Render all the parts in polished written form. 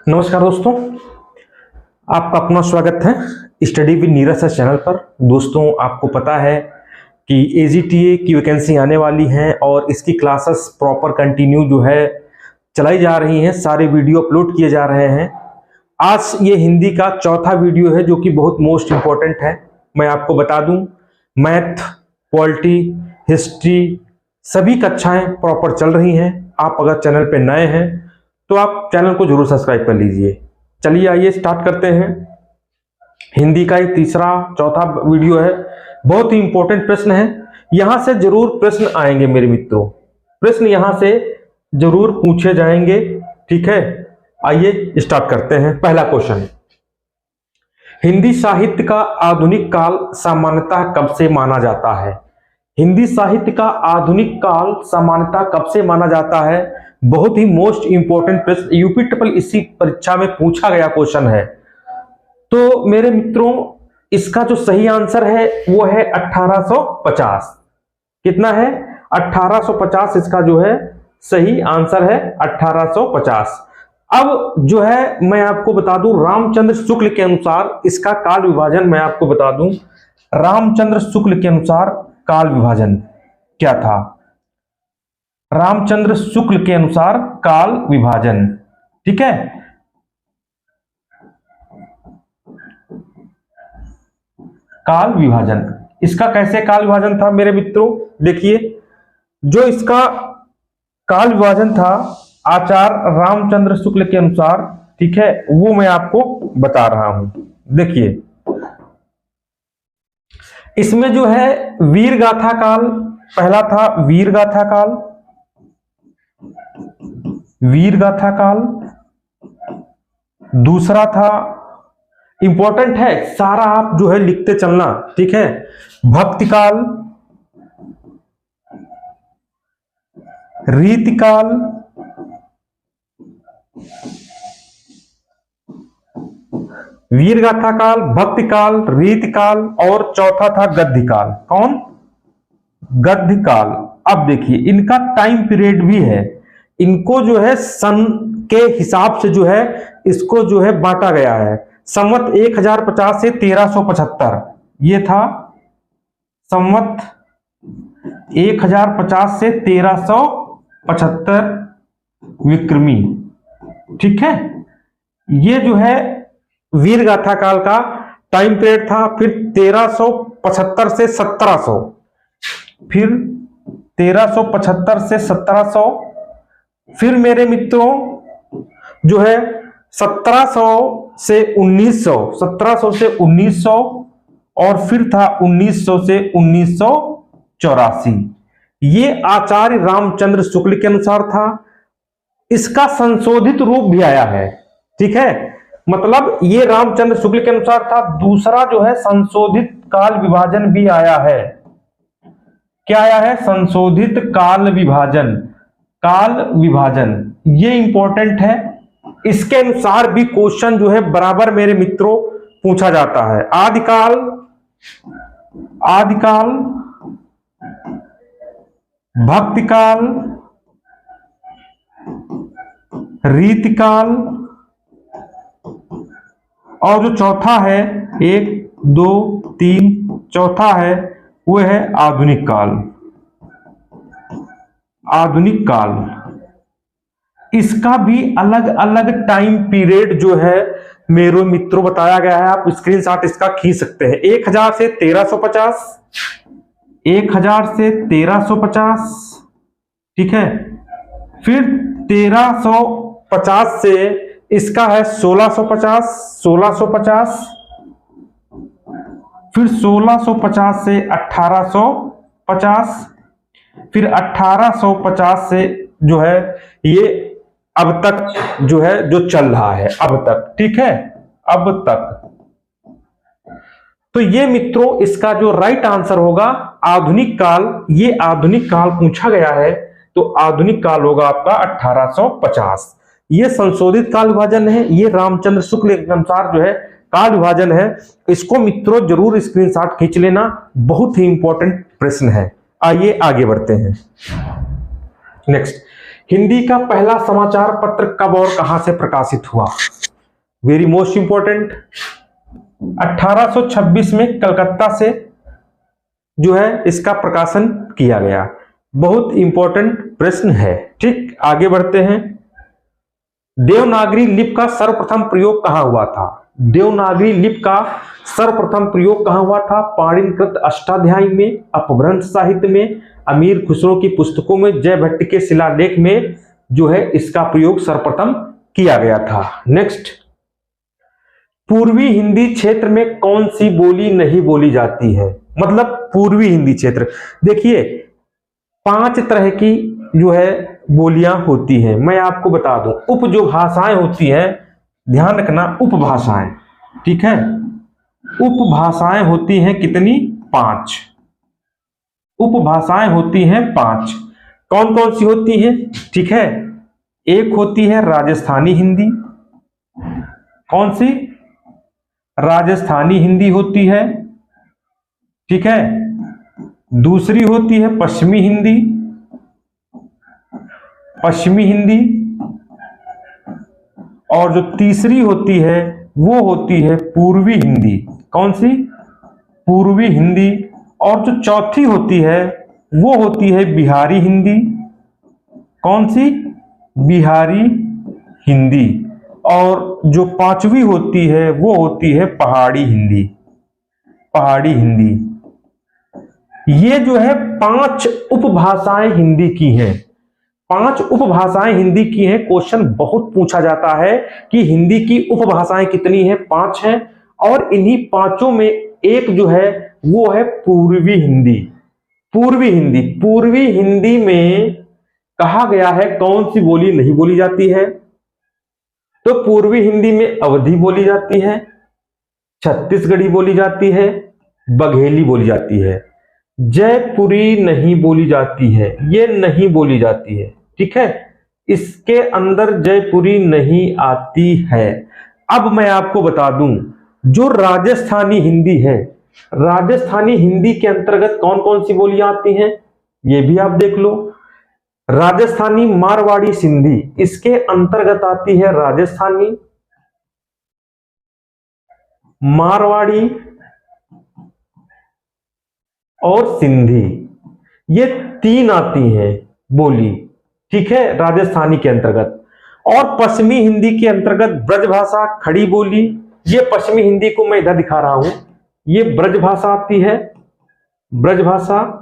नमस्कार दोस्तों, आपका अपना स्वागत है study with Neeraj sir channel पर। दोस्तों, आपको पता है कि AGTA की वैकेंसी आने वाली है और इसकी क्लासेस प्रॉपर कंटिन्यू जो है चलाई जा रही हैं, सारे वीडियो अपलोड किए जा रहे हैं। आज ये हिंदी का चौथा वीडियो है जो कि बहुत मोस्ट इम्पोर्टेंट है। मैं आपको बता दूं, मैथ, पॉलिटी, हिस्ट्री सभी कक्षाएं प्रॉपर चल रही हैं। आप अगर चैनल पे नए हैं तो आप चैनल को जरूर सब्सक्राइब कर लीजिए। चलिए आइए स्टार्ट करते हैं। हिंदी का ये चौथा वीडियो है। बहुत ही इंपॉर्टेंट प्रश्न है, यहां से जरूर प्रश्न आएंगे मेरे मित्रों, प्रश्न यहां से जरूर पूछे जाएंगे। ठीक है, आइए स्टार्ट करते हैं। पहला क्वेश्चन, हिंदी साहित्य का आधुनिक काल सामान्यतः कब से माना जाता है? हिंदी साहित्य का आधुनिक काल सामान्यतः कब से माना जाता है? बहुत ही मोस्ट इंपोर्टेंट प्रश्न, यूपी ट्रिपल इसी परीक्षा में पूछा गया क्वेश्चन है। तो मेरे मित्रों, इसका जो सही आंसर है वो है 1850। कितना है? 1850 इसका जो है सही आंसर है, 1850। अब जो है मैं आपको बता दूं, रामचंद्र शुक्ल के अनुसार इसका काल विभाजन मैं आपको बता दूं। रामचंद्र शुक्ल के अनुसार काल विभाजन क्या था? रामचंद्र शुक्ल के अनुसार काल विभाजन, ठीक है, काल विभाजन। इसका कैसे काल विभाजन था मेरे मित्रों? देखिए, जो इसका काल विभाजन था आचार्य रामचंद्र शुक्ल के अनुसार, ठीक है, वो मैं आपको बता रहा हूं। देखिए, इसमें जो है वीर गाथा काल पहला था, वीर गाथा काल, वीर गाथा काल। दूसरा था, इंपॉर्टेंट है, सारा आप जो है लिखते चलना, ठीक है, भक्ति काल, रीति काल, वीर गाथा काल, भक्ति काल, रीति काल और चौथा था गद्य काल। कौन? गद्य काल। अब देखिए, इनका टाइम पीरियड भी है, इनको जो है सन के हिसाब से जो है इसको जो है बांटा गया है। संवत 1050 से 1375 ये था, संवत 1050 से 1375 विक्रमी, ठीक है। ये जो है वीर गाथा काल का टाइम पीरियड था। फिर 1375 से 1700, फिर 1375 से 1700, फिर मेरे मित्रों जो है 1700 से 1900, 1700 से 1900 और फिर था 1900 से 1984। ये आचार्य रामचंद्र शुक्ल के अनुसार था। इसका संशोधित रूप भी आया है, ठीक है, मतलब ये रामचंद्र शुक्ल के अनुसार था। दूसरा जो है संशोधित काल विभाजन भी आया है। क्या आया है? संशोधित काल विभाजन, काल विभाजन, ये इंपॉर्टेंट है। इसके अनुसार भी क्वेश्चन जो है बराबर मेरे मित्रों पूछा जाता है। आदिकाल, आदिकाल, भक्तिकाल, रीतिकाल और जो चौथा है, 1 2 3 चौथा है वो है आधुनिक काल। आधुनिक काल, इसका भी अलग अलग टाइम पीरियड जो है मेरे मित्रों बताया गया है। आप स्क्रीनशॉट इसका खींच सकते हैं। 1000 से 1350, 1000 से 1350, ठीक है। फिर 1350 से इसका है 1650, 1650, फिर 1650 से 1850, फिर 1850 से जो है ये अब तक जो है जो चल रहा है अब तक, ठीक है, अब तक। तो ये मित्रों इसका जो राइट आंसर होगा आधुनिक काल। ये आधुनिक काल पूछा गया है तो आधुनिक काल होगा आपका 1850। ये संशोधित काल विभाजन है, ये रामचंद्र शुक्ल के अनुसार जो है काल विभाजन है। इसको मित्रों जरूर स्क्रीनशॉट खींच लेना, बहुत ही इंपॉर्टेंट प्रश्न है। आइए आगे बढ़ते हैं। नेक्स्ट, हिंदी का पहला समाचार पत्र कब और कहां से प्रकाशित हुआ? Very most important. 1826 में कलकत्ता से जो है इसका प्रकाशन किया गया। बहुत इंपॉर्टेंट प्रश्न है। ठीक, आगे बढ़ते हैं। देवनागरी लिपि का सर्वप्रथम प्रयोग कहां हुआ था? देवनागरी लिपि का सर्वप्रथम प्रयोग कहां हुआ था? पाणिनिकृत अष्टाध्यायी में, अपभ्रंश साहित्य में, अमीर खुसरो की पुस्तकों में, जय भट्ट के शिलालेख में जो है इसका प्रयोग सर्वप्रथम किया गया था। नेक्स्ट, पूर्वी हिंदी क्षेत्र में कौन सी बोली नहीं बोली जाती है? मतलब पूर्वी हिंदी क्षेत्र, देखिए 5 तरह की जो है बोलियां होती हैं। मैं आपको बता दूं, उप जो भाषाएं होती हैं, ध्यान रखना, उपभाषाएं, ठीक है, उपभाषाएं होती हैं कितनी? 5 उपभाषाएं होती हैं 5। कौन कौन सी होती हैं? ठीक है, एक होती है राजस्थानी हिंदी। कौन सी? राजस्थानी हिंदी होती है, ठीक है। दूसरी होती है पश्चिमी हिंदी, पश्चिमी हिंदी। और जो तीसरी होती है वो होती है पूर्वी हिंदी। कौन सी? पूर्वी हिंदी। और जो चौथी होती है वो होती है बिहारी हिंदी। कौन सी? बिहारी हिंदी। और जो 5वीं होती है वो होती है पहाड़ी हिंदी। पहाड़ी हिंदी। ये जो है 5 उपभाषाएं हिंदी की हैं। 5 उपभाषाएं हिंदी की हैं। क्वेश्चन बहुत पूछा जाता है कि हिंदी की उपभाषाएं कितनी हैं? 5 हैं। और इन्हीं 5 में एक जो है वो है पूर्वी हिंदी। पूर्वी हिंदी। पूर्वी हिंदी में कहा गया है कौन सी बोली नहीं बोली जाती है? तो पूर्वी हिंदी में अवधी बोली जाती है, छत्तीसगढ़ी बोली जाती है, बघेली बोली जाती है, जयपुरी नहीं बोली जाती है। ये नहीं बोली जाती है, ठीक है, इसके अंदर जयपुरी नहीं आती है। अब मैं आपको बता दूं, जो राजस्थानी हिंदी है, राजस्थानी हिंदी के अंतर्गत कौन कौन सी बोलियां आती हैं ये भी आप देख लो। राजस्थानी मारवाड़ी सिंधी, इसके अंतर्गत आती है राजस्थानी, मारवाड़ी और सिंधी। ये 3 आती हैं बोली, ठीक है, राजस्थानी के अंतर्गत। और पश्चिमी हिंदी के अंतर्गत ब्रजभाषा, खड़ी बोली। ये पश्चिमी हिंदी को मैं इधर दिखा रहा हूं, ये ब्रजभाषा आती है, ब्रजभाषा,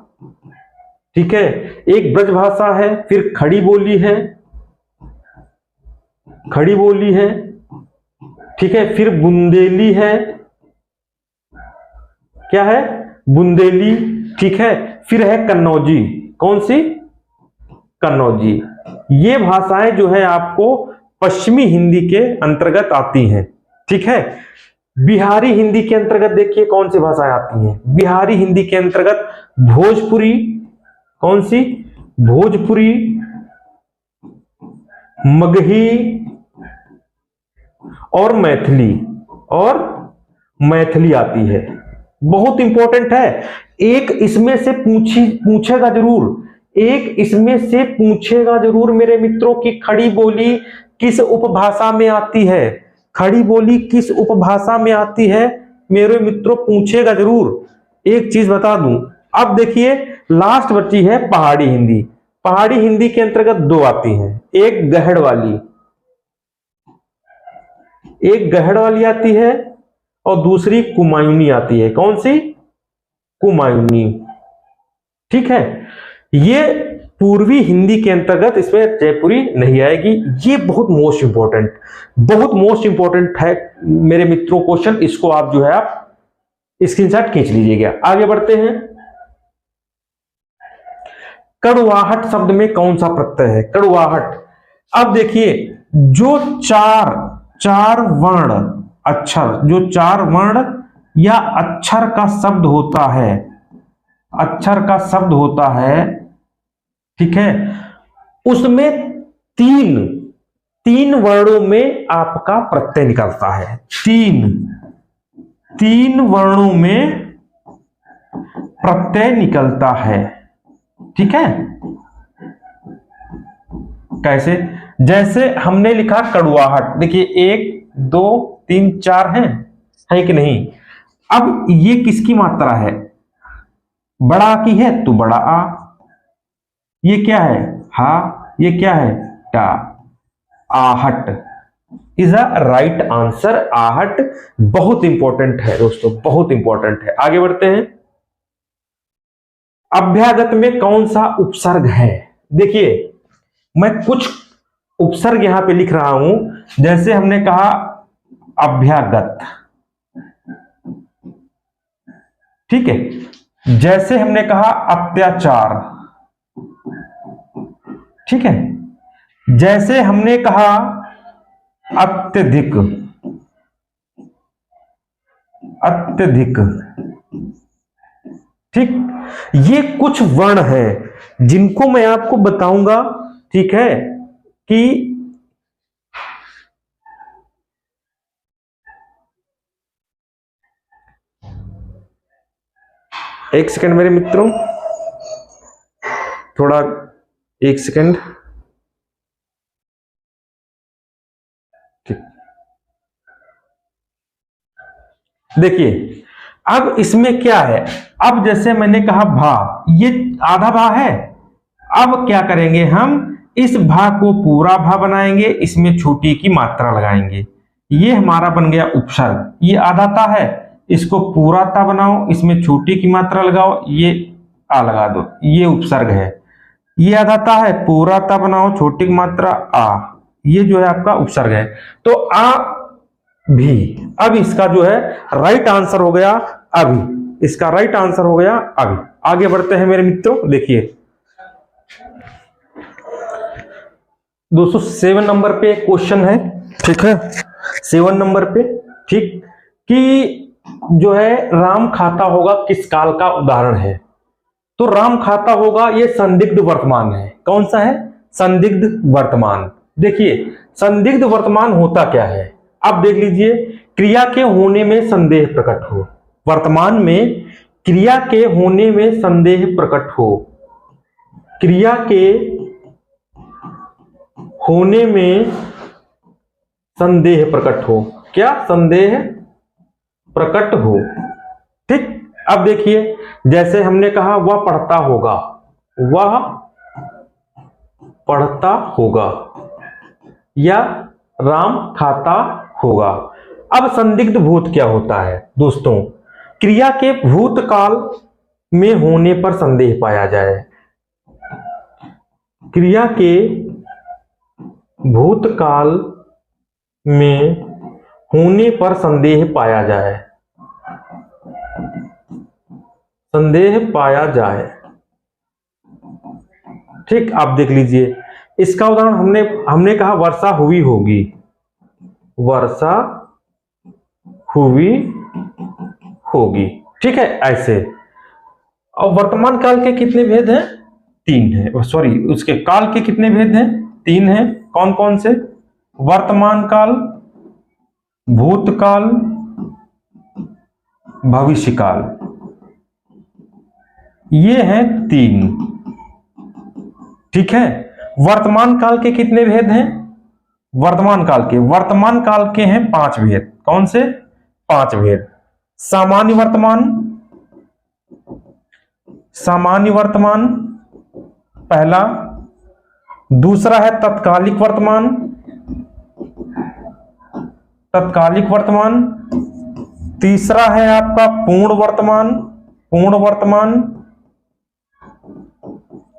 ठीक है। एक ब्रजभाषा है, फिर खड़ी बोली है, खड़ी बोली है, ठीक है, फिर बुंदेली है, क्या है? बुंदेली, ठीक है, फिर है कन्नौजी। कौन सी? कन्नौजी। ये भाषाएं जो है आपको पश्चिमी हिंदी के अंतर्गत आती हैं, ठीक है। बिहारी हिंदी के अंतर्गत देखिए कौन सी भाषाएं आती हैं। बिहारी हिंदी के अंतर्गत भोजपुरी, कौन सी? भोजपुरी, मगही और मैथिली, और मैथिली आती है। बहुत इंपॉर्टेंट है। एक इसमें से पूछेगा जरूर, एक इसमें से पूछेगा जरूर मेरे मित्रों की खड़ी बोली किस उपभाषा में आती है? खड़ी बोली किस उपभाषा में आती है मेरे मित्रों? पूछेगा जरूर। एक चीज बता दूं, अब देखिए लास्ट बची है पहाड़ी हिंदी। पहाड़ी हिंदी के अंतर्गत 2 आती हैं, एक गहड़ वाली, एक गहड़ वाली आती है और दूसरी कुमायूनी आती है। कौन सी? कुमायूनी, ठीक है। ये पूर्वी हिंदी के अंतर्गत, इसमें जयपुरी नहीं आएगी। ये बहुत मोस्ट इंपॉर्टेंट, बहुत मोस्ट इंपॉर्टेंट है मेरे मित्रों क्वेश्चन। इसको आप जो है आप स्क्रीनशॉट खींच लीजिएगा। आगे बढ़ते हैं। कड़वाहट शब्द में कौन सा प्रत्यय है? कड़वाहट। अब देखिए जो चार वर्ण अक्षर, जो 4 वर्ण या अक्षर का शब्द होता है, अक्षर का शब्द होता है, ठीक है, उसमें 3 वर्णों में आपका प्रत्यय निकलता है। 3 वर्णों में प्रत्यय निकलता है, ठीक है। कैसे? जैसे हमने लिखा कड़वाहट, देखिए 1 2 3 4 है कि नहीं? अब ये किसकी मात्रा है? बड़ा आ की है तो बड़ा आ, ये क्या है? हा, ये क्या है? टा। आहट इज अ राइट आंसर। आहट बहुत इंपॉर्टेंट है दोस्तों, बहुत इंपॉर्टेंट है। आगे बढ़ते हैं। अभ्यागत में कौन सा उपसर्ग है? देखिए मैं कुछ उपसर्ग यहां पे लिख रहा हूं। जैसे हमने कहा अभ्यागत, ठीक है। जैसे हमने कहा अत्याचार, ठीक है। जैसे हमने कहा अत्यधिक, अत्यधिक, ठीक। ये कुछ वर्ण हैं जिनको मैं आपको बताऊंगा, ठीक है, कि एक सेकंड मेरे मित्रों, थोड़ा एक सेकंड, ठीक। देखिए अब इसमें क्या है, अब जैसे मैंने कहा भा, ये आधा भा है। अब क्या करेंगे हम, इस भा को पूरा भा बनाएंगे, इसमें छोटी की मात्रा लगाएंगे, ये हमारा बन गया उपसर्ग। ये आधा ता है, इसको पूरा ता बनाओ, इसमें छोटी की मात्रा लगाओ, ये आ लगा दो, ये उपसर्ग है। ये आधा ता है, पूरा ता बनाओ, छोटी की मात्रा आ, ये जो है आपका उपसर्ग है। तो आ भी, अब इसका जो है राइट आंसर हो गया अभी, इसका राइट आंसर हो गया अभी। आगे बढ़ते हैं मेरे मित्रों। देखिए दोस्तों 7 नंबर पे क्वेश्चन है, ठीक है, 7 नंबर पे, ठीक, कि जो है राम खाता होगा किस काल का उदाहरण है? तो राम खाता होगा ये संदिग्ध वर्तमान है। कौन सा है? संदिग्ध वर्तमान। देखिए संदिग्ध वर्तमान होता क्या है, आप देख लीजिए। क्रिया के होने में संदेह प्रकट हो, वर्तमान में क्रिया के होने में संदेह प्रकट हो, क्रिया के होने में संदेह प्रकट हो, क्या? संदेह प्रकट हो, ठीक। अब देखिए जैसे हमने कहा वह पढ़ता होगा, वह पढ़ता होगा, या राम खाता होगा। अब संदिग्ध भूत क्या होता है दोस्तों? क्रिया के भूतकाल में होने पर संदेह पाया जाए, क्रिया के भूतकाल में होने पर संदेह पाया जाए, संदेह पाया जाए, ठीक। आप देख लीजिए इसका उदाहरण हमने कहा वर्षा हुई होगी, वर्षा हुई होगी, ठीक है, ऐसे। और वर्तमान काल के कितने भेद हैं? 3 है, सॉरी उसके काल के कितने भेद हैं? 3 हैं। कौन कौन से? वर्तमान काल, भूतकाल, भविष्यकाल, ये हैं 3, ठीक है। वर्तमान काल के कितने भेद हैं? वर्तमान काल के हैं 5 भेद। कौन से? 5 भेद। सामान्य वर्तमान, सामान्य वर्तमान पहला, दूसरा है तत्कालिक वर्तमान, तत्कालिक वर्तमान, तीसरा है आपका पूर्ण वर्तमान, पूर्ण वर्तमान,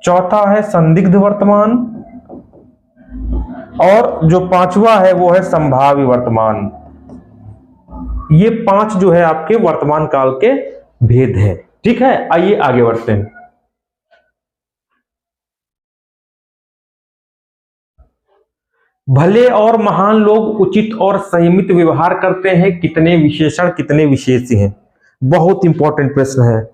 चौथा है संदिग्ध वर्तमान, और जो 5वां है वो है संभाव्य वर्तमान। ये 5 जो है आपके वर्तमान काल के भेद हैं, ठीक है। आइए आगे बढ़ते हैं। भले और महान लोग उचित और संयमित व्यवहार करते हैं, कितने विशेषण कितने विशेष हैं? बहुत इंपॉर्टेंट प्रश्न है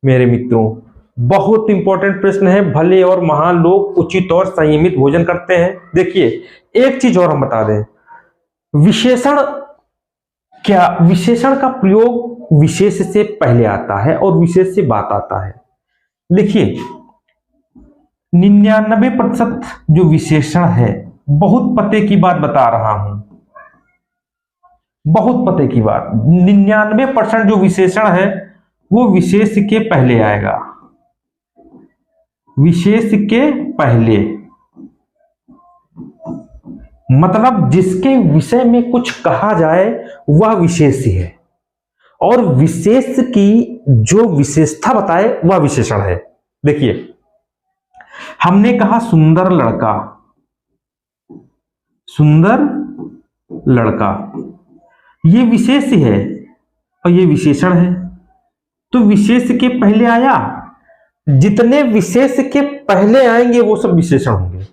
मेरे मित्रों, बहुत इंपॉर्टेंट प्रश्न है। भले और महान लोग उचित और संयमित भोजन करते हैं। देखिए एक चीज और हम बता दें, विशेषण क्या? विशेषण का प्रयोग विशेष से पहले आता है और विशेष से बात आता है। देखिए 99% जो विशेषण है, बहुत पते की बात बता रहा हूं, बहुत पते की बात, 99% जो विशेषण है वो विशेष के पहले आएगा, विशेष के पहले। मतलब जिसके विषय में कुछ कहा जाए वह विशेष है, और विशेष की जो विशेषता बताए वह विशेषण है। देखिए, हमने कहा सुंदर लड़का, सुंदर लड़का, ये विशेष है और ये विशेषण है, तो विशेष के पहले आया, जितने विशेष के पहले आएंगे वो सब विशेषण होंगे।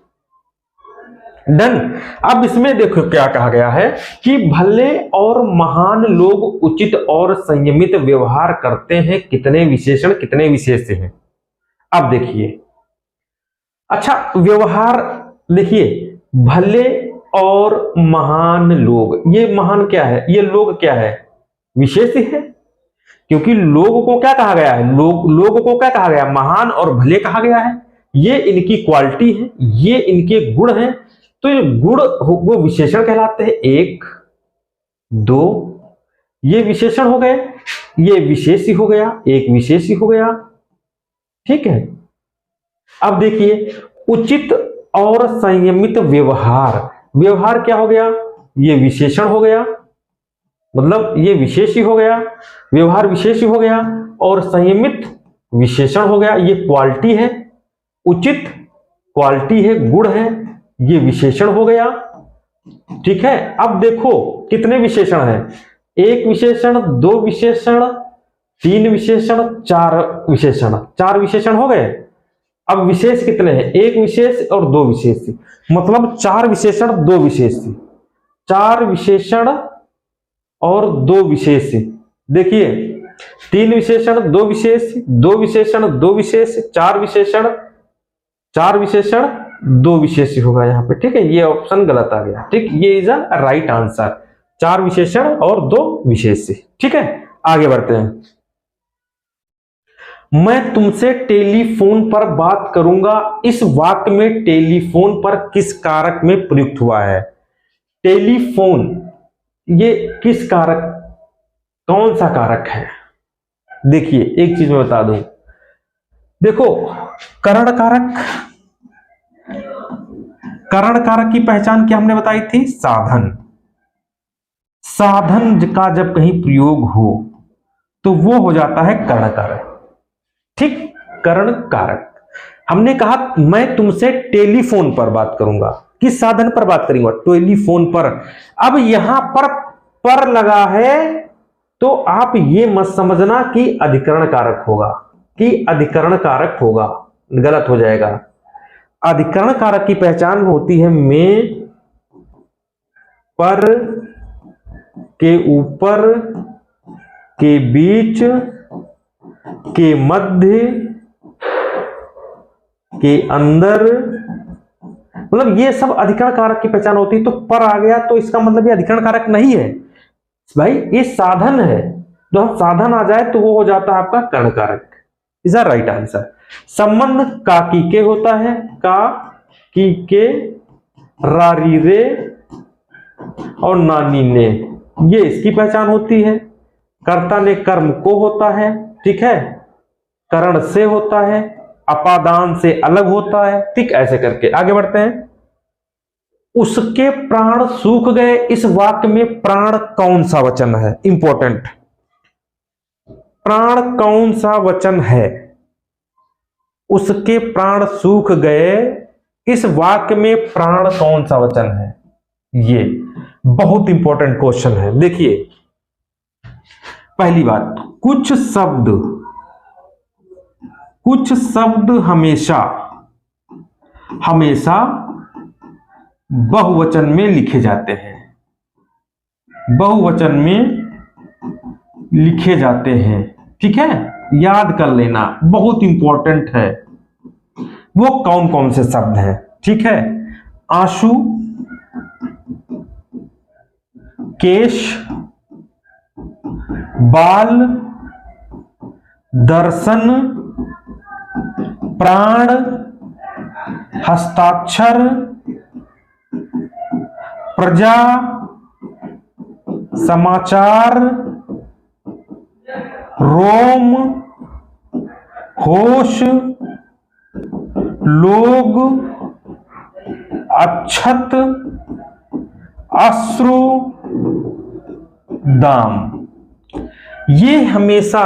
डन। अब इसमें देखो क्या कहा गया है कि भले और महान लोग उचित और संयमित व्यवहार करते हैं, कितने विशेषण कितने विशेष हैं। अब देखिए, अच्छा व्यवहार देखिए, भले और महान लोग, ये महान क्या है, ये लोग क्या है, विशेष है, क्योंकि लोग को क्या कहा गया है, लोग को क्या कहा गया, महान और भले कहा गया है। ये इनकी क्वालिटी है, ये इनके गुण हैं, तो ये गुण वो विशेषण कहलाते हैं। 1 2 ये विशेषण हो गए, ये विशेषी हो गया, एक विशेषी हो गया, ठीक है। अब देखिए, उचित और संयमित व्यवहार, व्यवहार क्या हो गया, ये विशेषण हो गया, मतलब ये विशेषी हो गया, व्यवहार विशेषी हो गया, और संयमित विशेषण हो गया, ये क्वालिटी है। उचित क्वालिटी है, गुण है, ये विशेषण हो गया, ठीक है। अब देखो कितने विशेषण हैं, 1 विशेषण, 2 विशेषण, 3 विशेषण, 4 विशेषण, 4 विशेषण हो गए। अब विशेष कितने हैं, 1 विशेष और 2 विशेष, मतलब 4 विशेषण 2 विशेष, 4 विशेषण और 2 विशेष। देखिए 3 विशेषण 2 विशेष, 2 विशेषण 2 विशेष, 4 विशेषण 4 विशेषण 2 विशेष होगा यहाँ पे, ठीक है। ये ऑप्शन गलत आ गया, ठीक, ये इज अ राइट आंसर, 4 विशेषण और 2 विशेष, ठीक है। आगे बढ़ते हैं। मैं तुमसे टेलीफोन पर बात करूंगा, इस वाक्य में टेलीफोन पर किस कारक में प्रयुक्त हुआ है। टेलीफोन ये किस कारक, कौन सा कारक है। देखिए एक चीज मैं बता दूं, देखो करण कारक, करण कारक की पहचान क्या हमने बताई थी, साधन, साधन का जब कहीं प्रयोग हो तो वो हो जाता है करण कारक, ठीक। करण कारक, हमने कहा मैं तुमसे टेलीफोन पर बात करूंगा, किस साधन पर बात करूंगा, टेलीफोन पर। अब यहां पर लगा है तो आप ये मत समझना कि अधिकरण कारक होगा, कि अधिकरण कारक होगा, गलत हो जाएगा। अधिकरण कारक की पहचान होती है में, पर, के ऊपर, के बीच, के मध्य, के अंदर, मतलब ये सब अधिकरण कारक की पहचान होती है। तो पर आ गया तो इसका मतलब ये अधिकरण कारक नहीं है भाई, ये साधन है। तो हम साधन आ जाए तो वो हो जाता है आपका कर्ण कारक, इज अ राइट आंसर। संबंध का की के होता है, का की के, रारी रे और नानी ने, ये इसकी पहचान होती है। कर्ता ने कर्म को होता है, ठीक है, करण से होता है, अपादान से अलग होता है, ठीक। ऐसे करके आगे बढ़ते हैं। उसके प्राण सूख गए, इस वाक्य में प्राण कौन सा वचन है, इंपॉर्टेंट, प्राण कौन सा वचन है। उसके प्राण सूख गए, इस वाक्य में प्राण कौन सा वचन है, ये बहुत इंपॉर्टेंट क्वेश्चन है। देखिए पहली बात, कुछ शब्द हमेशा बहुवचन में लिखे जाते हैं, बहुवचन में लिखे जाते हैं, ठीक है, याद कर लेना, बहुत इंपॉर्टेंट है। वो कौन कौन से शब्द हैं, ठीक है, आंसू, केश, बाल, दर्शन, प्राण, हस्ताक्षर, प्रजा, समाचार, रोम, होश, लोग, अक्षत, अश्रु, दाम। ये हमेशा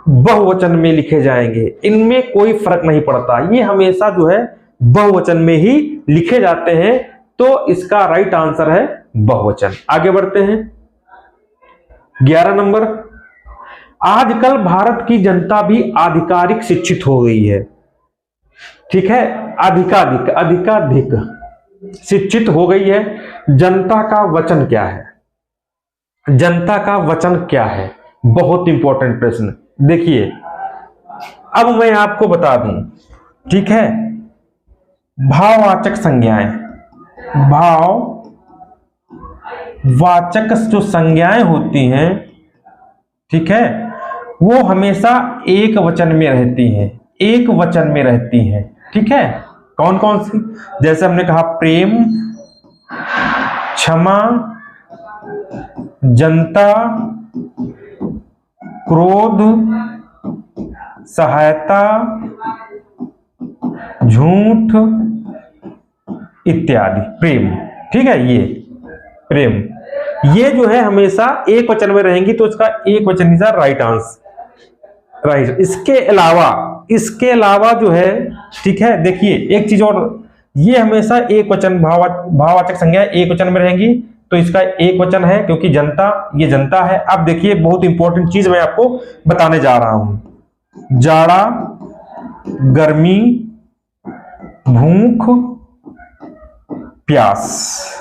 बहुवचन में लिखे जाएंगे, इनमें कोई फर्क नहीं पड़ता, ये हमेशा जो है बहुवचन में ही लिखे जाते हैं, तो इसका राइट आंसर है बहुवचन। आगे बढ़ते हैं 11 नंबर। आजकल भारत की जनता भी आधिकारिक शिक्षित हो गई है, ठीक है, अधिकाधिक शिक्षित हो गई है। जनता का वचन क्या है? जनता का वचन क्या है? बहुत इंपॉर्टेंट प्रश्न। देखिए अब मैं आपको बता दूं, ठीक है, भाववाचक संज्ञाएं, भाववाचक जो संज्ञाएं होती हैं, ठीक है, वो हमेशा एक वचन में रहती हैं, एक वचन में रहती हैं, ठीक है। कौन कौन सी? जैसे हमने कहा प्रेम, क्षमा, जनता, क्रोध, सहायता, झूठ इत्यादि। प्रेम, ठीक है, ये प्रेम, ये जो है हमेशा एक वचन में रहेंगी, तो इसका एक वचन ही राइट आंसर, राइट। इसके अलावा जो है, ठीक है, देखिए एक चीज और, ये हमेशा एक वचन, भाववाचक संज्ञा एक वचन में रहेंगी, तो इसका एक वचन है, क्योंकि जनता, ये जनता है। अब देखिए बहुत इंपॉर्टेंट चीज मैं आपको बताने जा रहा हूं। जाड़ा, गर्मी, भूख, प्यास,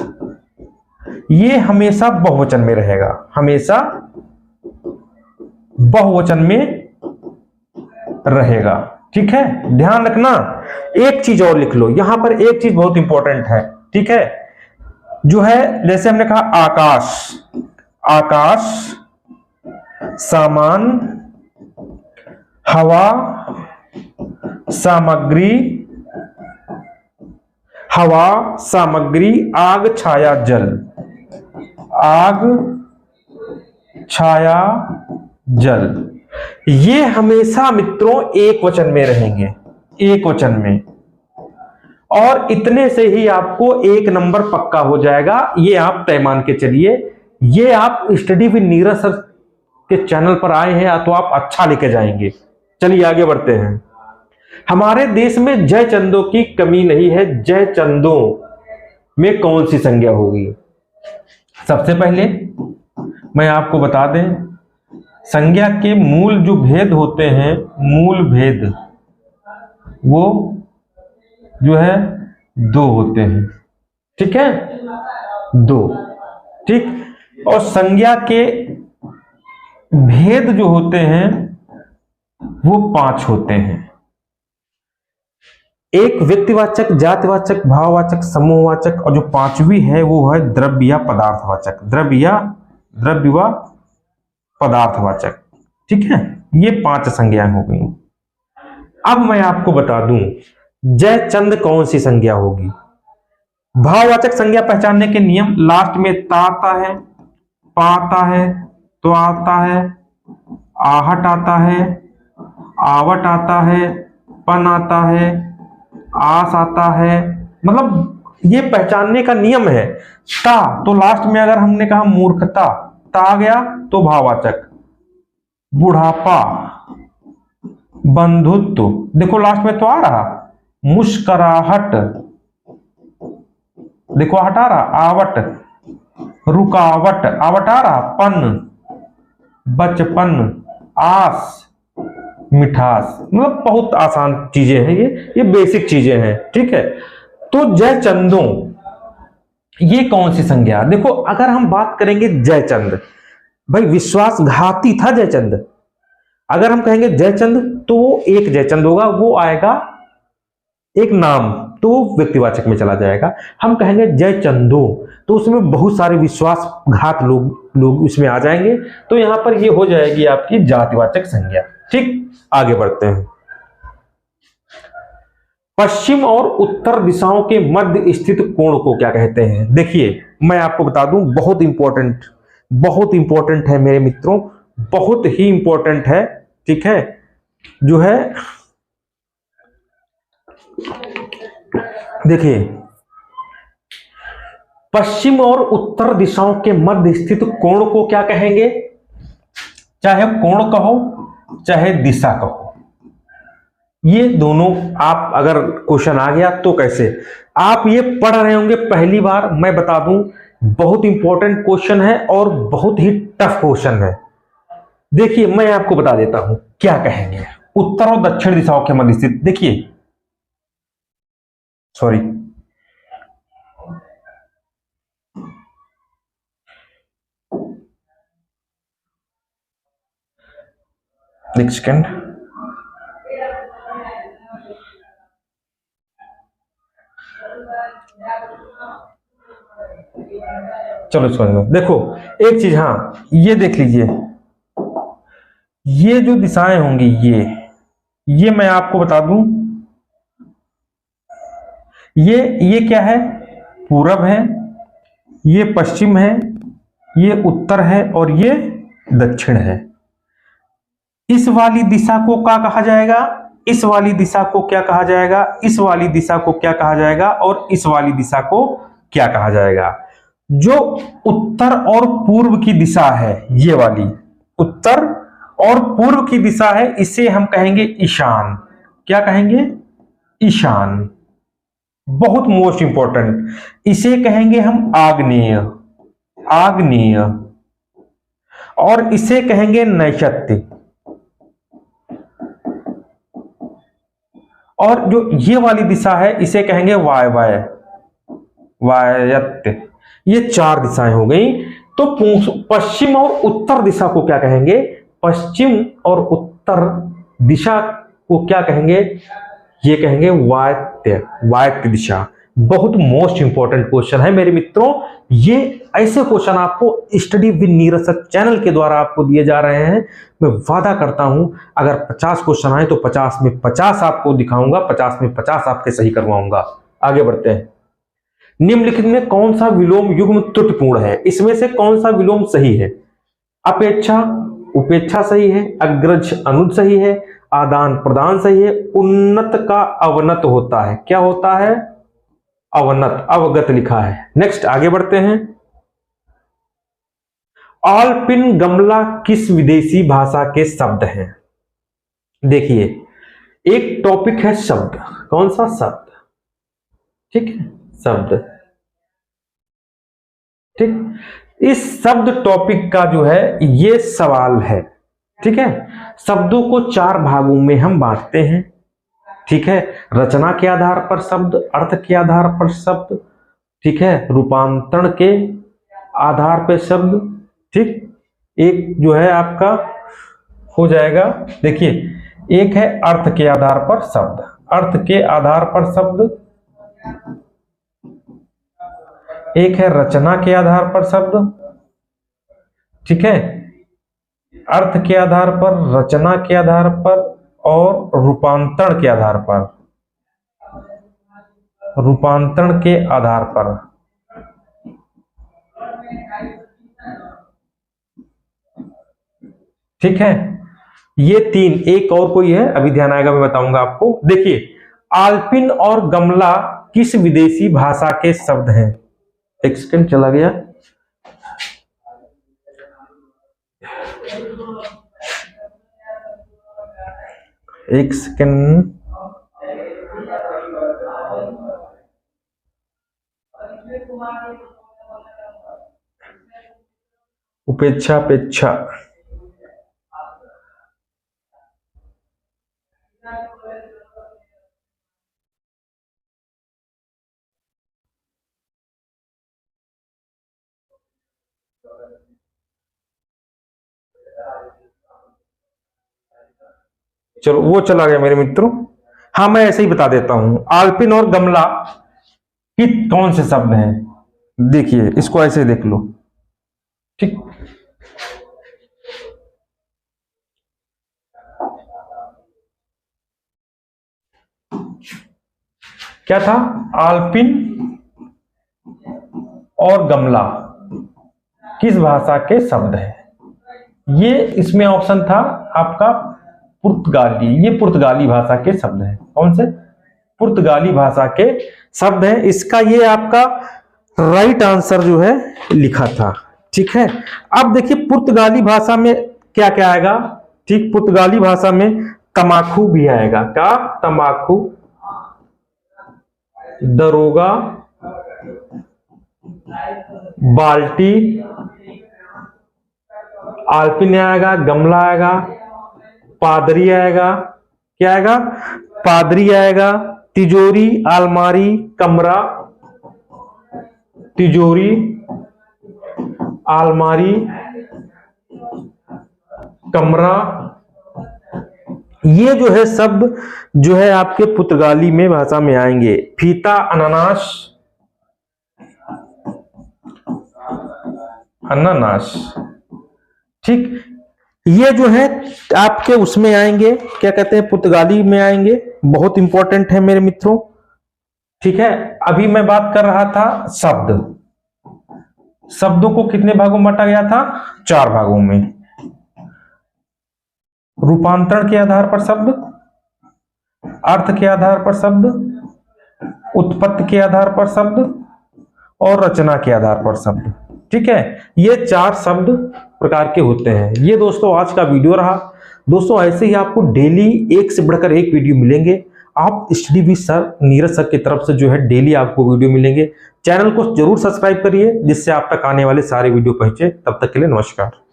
ये हमेशा बहुवचन में रहेगा, हमेशा बहुवचन में रहेगा, ठीक है, ध्यान रखना। एक चीज और लिख लो, यहां पर एक चीज बहुत इंपॉर्टेंट है, ठीक है, जो है, जैसे हमने कहा आकाश, आकाश, सामान, हवा, सामग्री, हवा, सामग्री, आग, छाया, जल, आग, छाया, जल, ये हमेशा मित्रों एक वचन में रहेंगे, एक वचन में, और इतने से ही आपको एक नंबर पक्का हो जाएगा, ये आप तय मान के चलिए। ये आप स्टडी विद नीरज सर के चैनल पर आए हैं तो आप अच्छा लेके जाएंगे। चलिए आगे बढ़ते हैं। हमारे देश में जय चंदों की कमी नहीं है, जय चंदों में कौन सी संज्ञा होगी? सबसे पहले मैं आपको बता दें, संज्ञा के मूल जो भेद होते हैं, मूल भेद वो जो है दो होते हैं, ठीक है, दो, ठीक। और संज्ञा के भेद जो होते हैं वो 5 होते हैं। एक व्यक्तिवाचक, जातिवाचक, भाववाचक, समूहवाचक, और जो 5वीं है वो है द्रव्य या पदार्थवाचक, द्रव्य व पदार्थवाचक, ठीक है, ये 5 संज्ञाएं हो गई। अब मैं आपको बता दूं जय चंद कौन सी संज्ञा होगी। भाववाचक संज्ञा पहचानने के नियम, लास्ट में ता आता है, पा आता है, तो आता है, आहट आता है, आवट आता है, पन आता है, आस आता है, मतलब ये पहचानने का नियम है। ता, तो लास्ट में अगर हमने कहा मूर्खता, ता आ गया तो भाववाचक, बुढ़ापा, बंधुत्व, देखो लास्ट में तो आ रहा, मुस्कुराहट, देखो हटा रहा, आवट, रुकावट, आवट आ रहा, पन, बचपन, आस, मिठास, मतलब बहुत आसान चीजें हैं, ये बेसिक चीजें हैं, ठीक है। तो जय चंदों, ये कौन सी संज्ञा? देखो अगर हम बात करेंगे जयचंद, भाई विश्वासघाती था जयचंद, अगर हम कहेंगे जयचंद तो वो एक जयचंद होगा, वो आएगा एक नाम, तो वो व्यक्तिवाचक में चला जाएगा। हम कहेंगे जयचंदों तो उसमें बहुत सारे विश्वासघात लोग इसमें आ जाएंगे, तो यहां पर ये हो जाएगी आपकी जातिवाचक संज्ञा, ठीक। आगे बढ़ते हैं। पश्चिम और उत्तर दिशाओं के मध्य स्थित कोण को क्या कहते हैं? देखिए मैं आपको बता दूं, बहुत इंपॉर्टेंट है मेरे मित्रों, बहुत ही इंपॉर्टेंट है। ठीक है, जो है देखिए, पश्चिम और उत्तर दिशाओं के मध्य स्थित कोण को क्या कहेंगे? चाहे कोण कहो चाहे दिशा कहो, ये दोनों आप अगर क्वेश्चन आ गया तो कैसे, आप ये पढ़ रहे होंगे पहली बार, मैं बता दूं बहुत इंपॉर्टेंट क्वेश्चन है और बहुत ही टफ क्वेश्चन है। देखिए मैं आपको बता देता हूं क्या कहेंगे, उत्तर और दक्षिण दिशाओं के मध्य स्थित। देखिए सॉरी, एक सेकेंड, चलो समझ लो। देखो एक चीज, हाँ ये देख लीजिए, ये जो दिशाएं होंगी ये मैं आपको बता दूं, ये क्या है? पूरब है, ये पश्चिम है, ये उत्तर है और ये दक्षिण है। इस वाली दिशा को क्या कहा जाएगा? इस वाली दिशा को क्या कहा जाएगा? इस वाली दिशा को क्या कहा जाएगा? और इस वाली दिशा को क्या कहा जाएगा? जो उत्तर और पूर्व की दिशा है, ये वाली उत्तर और पूर्व की दिशा है, इसे हम कहेंगे ईशान। क्या कहेंगे? ईशान। बहुत मोस्ट इंपॉर्टेंट, इसे कहेंगे हम आग्नेय, आग्नेय। और इसे कहेंगे नैऋत्य। और जो ये वाली दिशा है इसे कहेंगे वायव्य, वायव्य। ये चार दिशाएं हो गई। तो पश्चिम और उत्तर दिशा को क्या कहेंगे? पश्चिम और उत्तर दिशा को क्या कहेंगे? ये कहेंगे वायव्य, वायव्य दिशा। बहुत मोस्ट इंपॉर्टेंट क्वेश्चन है मेरे मित्रों। ये ऐसे क्वेश्चन आपको study with Neeraj sir channel के द्वारा आपको दिए जा रहे हैं। मैं वादा करता हूं अगर 50 क्वेश्चन आए तो 50 में 50 आपको दिखाऊंगा, 50 में 50 आपके सही करवाऊंगा। आगे बढ़ते हैं। निम्नलिखित में कौन सा विलोम युग्म त्रुटिपूर्ण है? इसमें से कौन सा विलोम सही है? अपेक्षा, उपेक्षा सही है, अग्रज अनुज सही है, आदान प्रदान सही है, उन्नत का अवनत होता है। क्या होता है? अवनत, अवगत लिखा है। नेक्स्ट आगे बढ़ते हैं। आलपिन गमला किस विदेशी भाषा के शब्द हैं? देखिए एक टॉपिक है शब्द, कौन सा शब्द? ठीक है, शब्द। ठीक, इस शब्द टॉपिक का जो है ये सवाल है। ठीक है, शब्दों को चार भागों में हम बांटते हैं। ठीक है, रचना के आधार पर शब्द, अर्थ के आधार पर शब्द, ठीक है, रूपांतरण के आधार पर शब्द। ठीक, एक जो है आपका हो जाएगा, देखिए एक है अर्थ के आधार पर शब्द, अर्थ के आधार पर शब्द। एक है रचना के आधार पर शब्द। ठीक है, अर्थ के आधार पर, रचना के आधार पर और रूपांतरण के आधार पर, रूपांतरण के आधार पर। ठीक है, ये तीन। एक और कोई है अभी ध्यान आएगा मैं बताऊंगा आपको। देखिए आलपिन और गमला किस विदेशी भाषा के शब्द हैं? एक सेकंड चला गया। एक सेकंड, उपेक्षा, अपेक्षा। चलो वो चला गया मेरे मित्रों। हाँ मैं ऐसे ही बता देता हूं, आलपिन और गमला कि कौन से शब्द हैं। देखिए इसको ऐसे देख लो। ठीक, क्या था? आल्पिन और गमला किस भाषा के शब्द है? ये इसमें ऑप्शन था आपका पुर्तगाली। ये पुर्तगाली भाषा के शब्द हैं। कौन से? पुर्तगाली भाषा के शब्द हैं। इसका ये आपका राइट आंसर जो है लिखा था। ठीक है, अब देखिए पुर्तगाली भाषा में क्या क्या आएगा। ठीक, पुर्तगाली भाषा में तमाकू भी आएगा। क्या? तमाकू, दरोगा, बाल्टी, आल्पिन आएगा, गमला आएगा, पादरी आएगा। क्या आएगा? पादरी आएगा, तिजोरी, अलमारी, कमरा, तिजोरी, अलमारी, कमरा। ये जो है शब्द जो है आपके पुर्तगाली में भाषा में आएंगे। फीता, अनानास, अनानास। ठीक, ये जो है आपके उसमें आएंगे, क्या कहते हैं, पुर्तगाली में आएंगे। बहुत इंपॉर्टेंट है मेरे मित्रों। ठीक है, अभी मैं बात कर रहा था शब्द। शब्दों को कितने भागों में बांटा गया था? 4 भागों में। रूपांतरण के आधार पर शब्द, अर्थ के आधार पर शब्द, उत्पत्ति के आधार पर शब्द और रचना के आधार पर शब्द। ठीक है, ये 4 शब्द प्रकार के होते हैं। ये दोस्तों आज का वीडियो रहा। दोस्तों ऐसे ही आपको डेली एक से बढ़कर एक वीडियो मिलेंगे। आप study with sir Neeraj sir की तरफ से जो है डेली आपको वीडियो मिलेंगे। चैनल को जरूर सब्सक्राइब करिए जिससे आप तक आने वाले सारे वीडियो पहुंचे। तब तक के लिए नमस्कार।